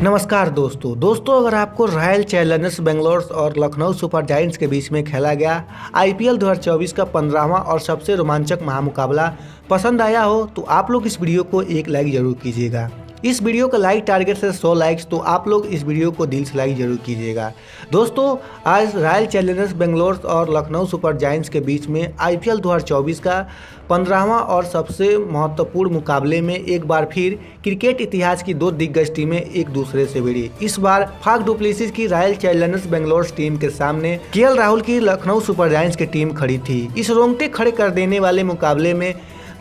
नमस्कार दोस्तों अगर आपको रॉयल चैलेंजर्स बेंगलोर और लखनऊ सुपर जायंट्स के बीच में खेला गया आईपीएल 2024 का 15वां और सबसे रोमांचक महामुकाबला पसंद आया हो तो आप लोग इस वीडियो को एक लाइक जरूर कीजिएगा। इस वीडियो का लाइक टारगेट से 100 लाइक्स, तो आप लोग इस वीडियो को दिल से लाइक जरूर कीजिएगा। दोस्तों आज रॉयल चैलेंजर्स बेंगलोर और लखनऊ सुपर जायंट्स के बीच में आईपीएल 2024 का 15वां और सबसे महत्वपूर्ण मुकाबले में एक बार फिर क्रिकेट इतिहास की दो दिग्गज टीमें एक दूसरे से भिड़ी। इस बार फाफ डु प्लेसिस की रॉयल चैलेंजर्स बेंगलोर टीम के सामने केएल राहुल की लखनऊ सुपर जायंट्स की टीम खड़ी थी। इस रोंगटे खड़े कर देने वाले मुकाबले में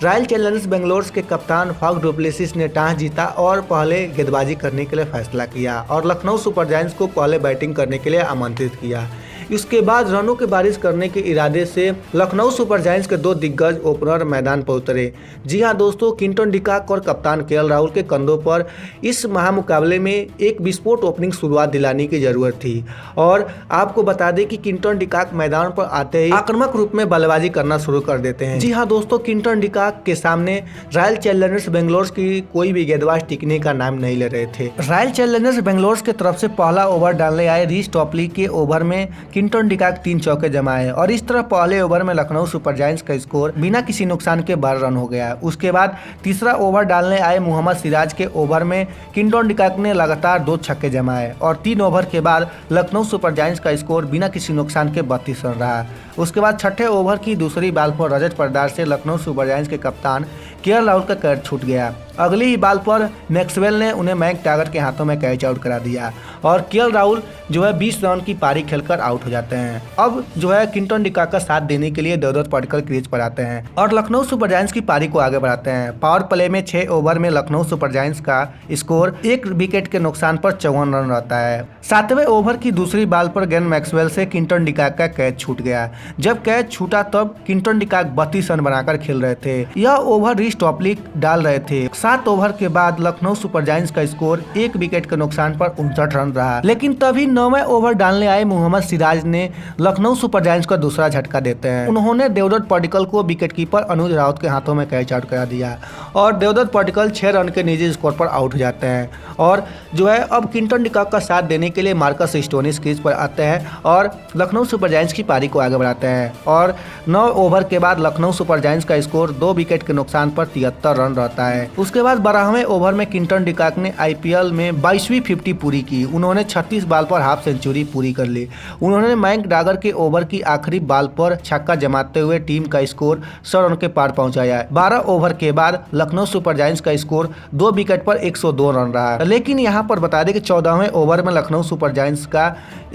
रॉयल चैलेंजर्स बेंगलोर के कप्तान फाफ डु प्लेसिस ने टॉस जीता और पहले गेंदबाजी करने के लिए फैसला किया और लखनऊ सुपर जायंट्स को पहले बैटिंग करने के लिए आमंत्रित किया। इसके बाद रनों की बारिश करने के इरादे से लखनऊ सुपर जायंट्स के दो दिग्गज ओपनर मैदान पर उतरे। जी हां दोस्तों, क्विंटन डिकॉक और कप्तान केएल राहुल के कंधों पर इस महामुकाबले में एक विस्फोट ओपनिंग शुरुआत दिलाने की जरूरत थी और आपको बता दें कि क्विंटन डिकॉक मैदान पर आते ही आक्रामक रूप में बल्लेबाजी करना शुरू कर देते हैं। जी हाँ दोस्तों, क्विंटन डिकॉक के सामने रॉयल चैलेंजर्स बेंगलोर की कोई भी गेंदबाज टिकने का नाम नहीं ले रहे थे। रॉयल चैलेंजर्स बेंगलोर की तरफ से पहला ओवर डालने आए रीस टॉपली के ओवर में क्विंटन डिकॉक 3 चौके जमाए और इस तरह पहले ओवर में लखनऊ सुपर जायंट्स का स्कोर बिना किसी नुकसान के 12 रन हो गया। उसके बाद तीसरा ओवर डालने आए मोहम्मद सिराज के ओवर में क्विंटन डिकॉक ने लगातार 2 छक्के जमाए और 3 ओवर के बाद लखनऊ सुपर जायंट्स का स्कोर बिना किसी नुकसान के 32 रन रहा। उसके बाद छठे ओवर की दूसरी बॉल पर रजत पाटीदार से लखनऊ सुपर जायंट्स के कप्तान केएल राहुल का कैच छूट गया। अगली ही बॉल पर मैक्सवेल ने उन्हें मैक टैगट के हाथों में कैच आउट करा दिया और केएल राहुल जो है 20 रन की पारी खेलकर आउट हो जाते हैं। अब जो है क्विंटन डिकॉक का साथ देने के लिए देवदत्त पडिक्कल क्रीज पर आते हैं और लखनऊ सुपर जायंट्स की पारी को आगे बढ़ाते हैं। पावर प्ले में 6 ओवर में लखनऊ सुपर जायंट्स का स्कोर 1 विकेट के नुकसान पर 54 रन रहता है। 7वें ओवर की दूसरी बॉल पर गेन मैक्सवेल से क्विंटन डिकॉक का कैच छूट गया। जब कैच छूटा तब क्विंटन डिकॉक 32 रन बनाकर खेल रहे थे। यह ओवर रीस टॉपली डाल रहे थे। 7 ओवर के बाद लखनऊ सुपर जायंट्स का स्कोर 1 विकेट के नुकसान पर 59 रन रहा, लेकिन तभी 9वें ओवर डालने आए मोहम्मद सिराज ने लखनऊ सुपर जायंट्स का दूसरा झटका देते हैं। उन्होंने देवदत्त पडिक्कल को विकेटकीपर अनुज राउत के हाथों में कैच आउट करा दिया और देवदत्त पडिक्कल 6 रन के निजी स्कोर पर आउट हो जाते हैं। और जो है अब क्विंटन डिकॉक का साथ देने के लिए मार्कस स्टोनिस क्रीज पर आते हैं और लखनऊ सुपर जायंट्स की पारी को आगे बढ़ाते हैं और 9 ओवर के बाद लखनऊ सुपर जायंट्स का स्कोर 2 विकेट के नुकसान पर 73 रन रहता है। उसके बाद 12वें ओवर में क्विंटन डिकॉक ने आईपीएल में 22वीं 50 पूरी की। उन्होंने 36 बॉल पर हाफ सेंचुरी पूरी कर ली। उन्होंने मैक टैगट के ओवर की आखिरी बॉल पर छक्का जमाते हुए टीम का स्कोर 100 रन के पार पहुंचाया। 12 ओवर के बाद लखनऊ सुपर जायंट्स का स्कोर 2 विकेट पर 102 रन रहा, लेकिन यहां पर बता दें कि 14वें ओवर में लखनऊ सुपर जायंट्स का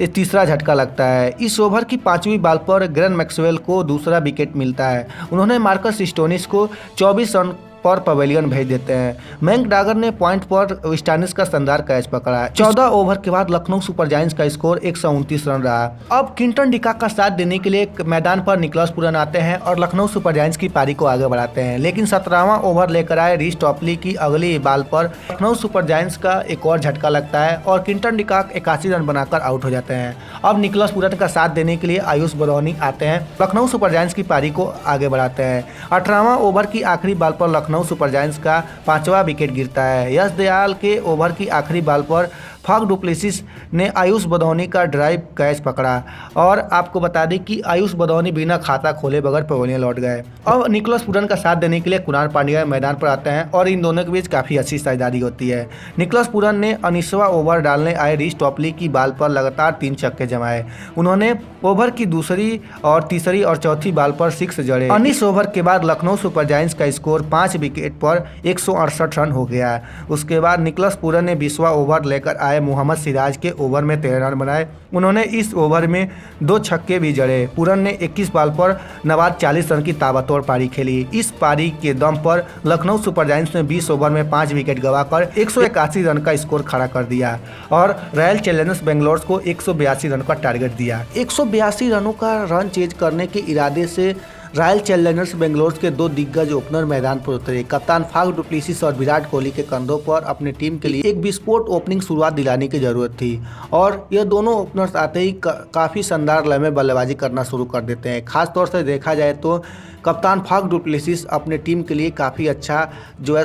तीसरा झटका लगता है। इस ओवर की 5वीं बॉल पर ग्लेन मैक्सवेल को दूसरा विकेट मिलता है। उन्होंने मार्कस स्टोनिस को 24 रन पर पवेलियन भेज देते हैं। मैक टैगट ने पॉइंट पर स्टोनिस का शानदार कैच पकड़ा। 14 ओवर के बाद लखनऊ सुपर जायंट्स का स्कोर 129 रन रहा। अब क्विंटन डिकॉक का साथ देने के लिए मैदान पर निकोलस पूरन आते हैं और लखनऊ सुपर जायंट्स की पारी को आगे बढ़ाते हैं, लेकिन 17वां ओवर लेकर आए रीस टॉपली की अगली बॉल पर लखनऊ सुपर जायंट्स का एक और झटका लगता है और क्विंटन डिकॉक 81 रन बनाकर आउट हो जाते हैं। अब निकोलस पूरन का साथ देने के लिए आयुष बरौनी आते हैं, लखनऊ सुपर जायंट्स की पारी को आगे बढ़ाते हैं। 18वां ओवर की आखिरी बॉल पर लखनऊ सुपर जायंट्स का 5वां विकेट गिरता है। यश दयाल के ओवर की आखिरी बॉल पर फाफ डु प्लेसिस ने आयुष बदौनी का ड्राइव कैच पकड़ा और आपको बता दें कि आयुष बदौनी बिना खाता खोले बगैर पवेलियन लौट गए। अब निकोलस पूरन का साथ देने के लिए कुणाल पांड्या मैदान पर आते हैं और इन दोनों के बीच काफ़ी अच्छी साझेदारी होती है। निकोलस पूरन ने 19वां ओवर डालने आए रीस टॉपली की बॉल पर लगातार 3 छक्के जमाए। उन्होंने ओवर की दूसरी और तीसरी और चौथी बॉल पर 6 जड़े। 19 ओवर के बाद लखनऊ सुपर जायंट्स का स्कोर 5 विकेट पर 168 रन हो गया। उसके बाद निकोलस पूरन ने 20वां ओवर लेकर आए मोहम्मद सिराज के ओवर में 13 रन बनाए। उन्होंने इस ओवर में 2 छक्के भी जड़े। पूरन ने 21 बॉल पर नवाद 40 रन की ताबड़तोड़ पारी खेली। इस पारी के दम पर लखनऊ सुपर जायंट्स ने 20 ओवर में 5 विकेट गंवाकर 181 रन का स्कोर खड़ा कर दिया और रॉयल चैलेंजर्स बेंगलोर को 182 रन का टारगेट दिया। 182 रनों का रन चेज करने के इरादे से रॉयल चैलेंजर्स बेंगलोर के दो दिग्गज ओपनर मैदान पर उतरे। कप्तान फाफ डु प्लेसिस और विराट कोहली के कंधों पर अपनी टीम के लिए एक विस्फोट ओपनिंग शुरुआत दिलाने की जरूरत थी और यह दोनों ओपनर्स आते ही काफ़ी शानदार लय में बल्लेबाजी करना शुरू कर देते हैं। खासतौर से देखा जाए तो कप्तान फाफ डु प्लेसिस अपने टीम के लिए काफ़ी अच्छा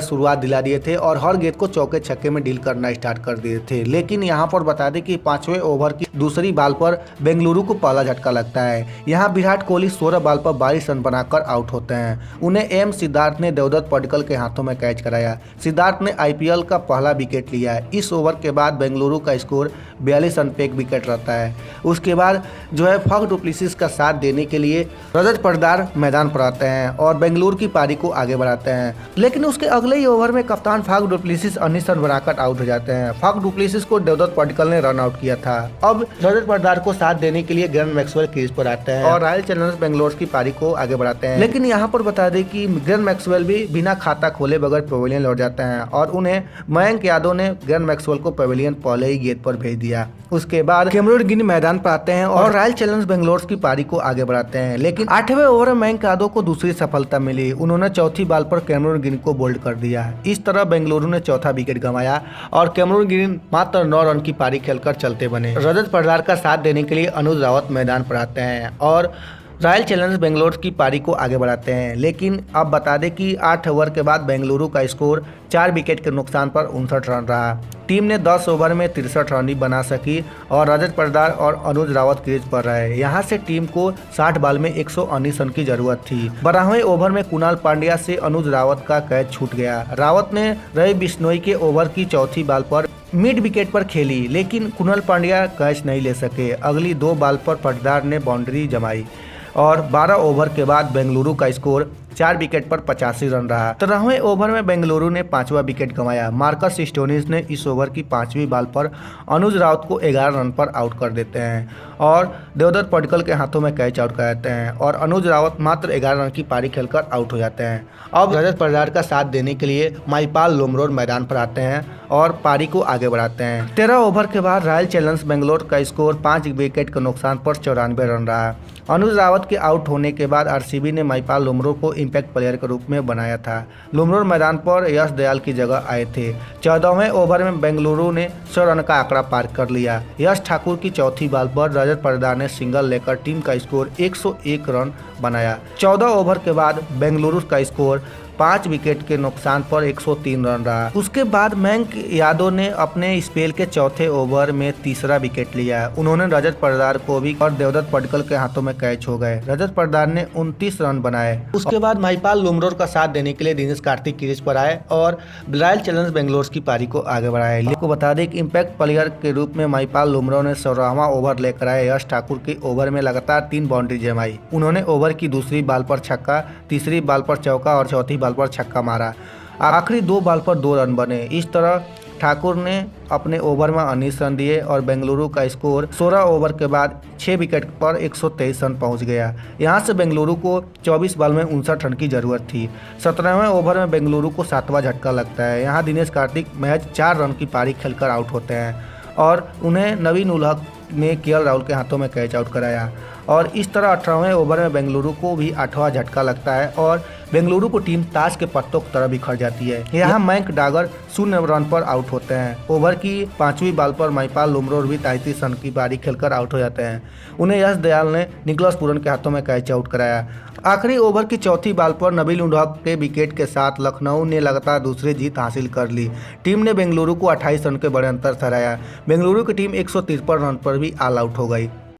शुरुआत दिला दिए थे और हर गेंद को चौके छक्के में डील करना स्टार्ट कर दिए थे। लेकिन यहाँ पर बता दें कि 5वें ओवर की दूसरी बॉल पर बेंगलुरु को पहला झटका लगता है। यहाँ विराट कोहली 16 बॉल पर 42 रन बनाकर आउट होते हैं। उन्हें एम सिद्धार्थ ने देवदत्त पडिक्कल के हाथों में कैच कराया। सिद्धार्थ ने IPL का पहला विकेट लिया है। इस ओवर के बाद बेंगलुरु का स्कोर 42 रन पे एक विकेट रहता है। उसके बाद फाफ डु प्लेसिस का साथ देने के लिए रजत पाटीदार मैदान पर आते हैं और बेंगलुरु की पारी को आगे बढ़ाते हैं। लेकिन उसके अगले ही ओवर में कप्तान फाफ डु प्लेसिस 19 रन बनाकर आउट हो जाते हैं। फाफ डु प्लेसिस को देवदत्त पडिक्कल ने रन आउट किया था। अब रजत पाटीदार को साथ देने के लिए ग्लेन मैक्सवेल क्रीज पर आते हैं और रॉयल चैलेंजर्स बेंगलोर की पारी को आगे बढ़ाते हैं। लेकिन यहाँ पर बता दें कि ग्लेन मैक्सवेल भी बिना खाता खोले बगैर पवेलियन लौट जाते हैं और उन्हें मयंक यादव ने ग्लेन मैक्सवेल को पवेलियन पहले ही गेंद पर भेज दिया। उसके बाद कैमरून ग्रीन मैदान पर आते हैं और रॉयल चैलेंजर्स बेंगलोर की पारी को आगे बढ़ाते हैं। लेकिन 8वें ओवर में मयंक यादव को दूसरी सफलता मिली। उन्होंने चौथी बॉल पर कैमरून ग्रीन को बोल्ड कर दिया। इस तरह बेंगलुरु ने चौथा विकेट गंवाया और कैमरून ग्रीन मात्र 9 रन की पारी खेलकर चलते बने। रजत पाटीदार का साथ देने के लिए अनुज रावत मैदान पर आते हैं और रॉयल चैलेंजर्स बेंगलोर की पारी को आगे बढ़ाते हैं। लेकिन अब बता दें कि 8 ओवर के बाद बेंगलुरु का स्कोर 4 विकेट के नुकसान पर 59 रन रहा। टीम ने 10 ओवर में 63 रन ही बना सकी और रजत पाटीदार और अनुज रावत क्रीज पर रहे। यहाँ से टीम को 60 बॉल में 119 रन की जरूरत थी। 12वें ओवर में कुणाल पांड्या से अनुज रावत का कैच छूट गया। रावत ने रवि बिश्नोई के ओवर की चौथी बॉल पर मिड विकेट पर खेली, लेकिन कुणाल पांड्या कैच नहीं ले सके। अगली 2 बॉल पर पाटीदार ने बाउंड्री जमाई और 12 ओवर के बाद बेंगलुरु का स्कोर 4 विकेट पर 85 रन रहा। 13वें ओवर में बेंगलुरु ने 5वां विकेट गंवाया। मार्कस स्टोनिस ने इस ओवर की 5वीं बॉल पर अनुज रावत को 11 रन पर आउट कर देते हैं और देवदत्त पडिक्कल के हाथों में कैच आउट कर देते हैं और अनुज रावत मात्र 11 रन की पारी खेलकर आउट हो जाते हैं। अब रजत पाटीदार का साथ देने के लिए माइपाल लुमरोड मैदान पर आते हैं और पारी को आगे बढ़ाते हैं। 13 ओवर के बाद रॉयल चैलेंजर्स बेंगलोर का स्कोर 5 विकेट के नुकसान पर 94 रन रहा। अनुज रावत के आउट होने के बाद RCB ने माइपाल लुमरोड को इम्पैक्ट प्लेयर के रूप में बनाया था। लुमरोड मैदान पर यश दयाल की जगह आए थे। 14वें ओवर में बेंगलुरु ने 100 रन का आंकड़ा पार कर लिया। यश ठाकुर की चौथी बॉल पर रजत पाटीदार ने सिंगल लेकर टीम का स्कोर 101 रन बनाया। 14 ओवर के बाद बेंगलुरु का स्कोर 5 विकेट के नुकसान पर 103 रन रहा। उसके बाद मयंक यादव ने अपने स्पेल के चौथे ओवर में तीसरा विकेट लिया। उन्होंने रजत पाटीदार को भी और देवदत्त पडिक्कल के हाथों में कैच हो गए। रजत पाटीदार ने 29 रन बनाए। उसके बाद माइपाल लुमरोड का साथ देने के लिए दिनेश कार्तिक क्रीज पर आए और रॉयल चैलेंजर्स बेंगलोर की पारी को आगे बढ़ाए। आपको बता दें कि इम्पैक्ट प्लेयर के रूप में माइपाल लुमरोड ने 16वां ओवर लेकर आए। यश ठाकुर के ओवर में लगातार 3 बाउंड्री जमाई। उन्होंने ओवर की दूसरी बॉल पर छक्का, तीसरी बॉल पर चौका और चौथी बॉल पर छक्का मारा। आखिरी 2 बॉल पर 2 रन बने। इस तरह ठाकुर ने अपने ओवर में 19 रन दिए और बेंगलुरु का स्कोर 16 ओवर के बाद 6 विकेट पर 123 रन पहुंच गया। यहां से बेंगलुरु को 24 बॉल में 59 रन की जरूरत थी। 17वें ओवर में बेंगलुरु को 7वां झटका लगता है। यहां दिनेश कार्तिक महज 4 रन की पारी खेलकर आउट होते हैं और उन्हें नवीन उल हक ने KL राहुल के हाथों में कैच आउट कराया और इस तरह 18वें ओवर में बेंगलुरु को भी 8वां झटका लगता है और बेंगलुरु को टीम ताश के पत्तों की तरह बिखर जाती है। यहाँ मयंक डागर 0 रन पर आउट होते हैं। ओवर की 5वीं बॉल पर माइपाल लुमरोड भी 33 रन की पारी खेलकर आउट हो जाते हैं। उन्हें यश दयाल ने निकोलस पूरन के हाथों में कैच आउट कराया। आखिरी ओवर की चौथी बॉल पर नबील उल हक के विकेट के साथ लखनऊ ने लगातार दूसरी जीत हासिल कर ली। टीम ने बेंगलुरु को 28 रन के बड़े अंतर से हराया। बेंगलुरु की टीम 153 रन पर भी ऑल आउट हो गई।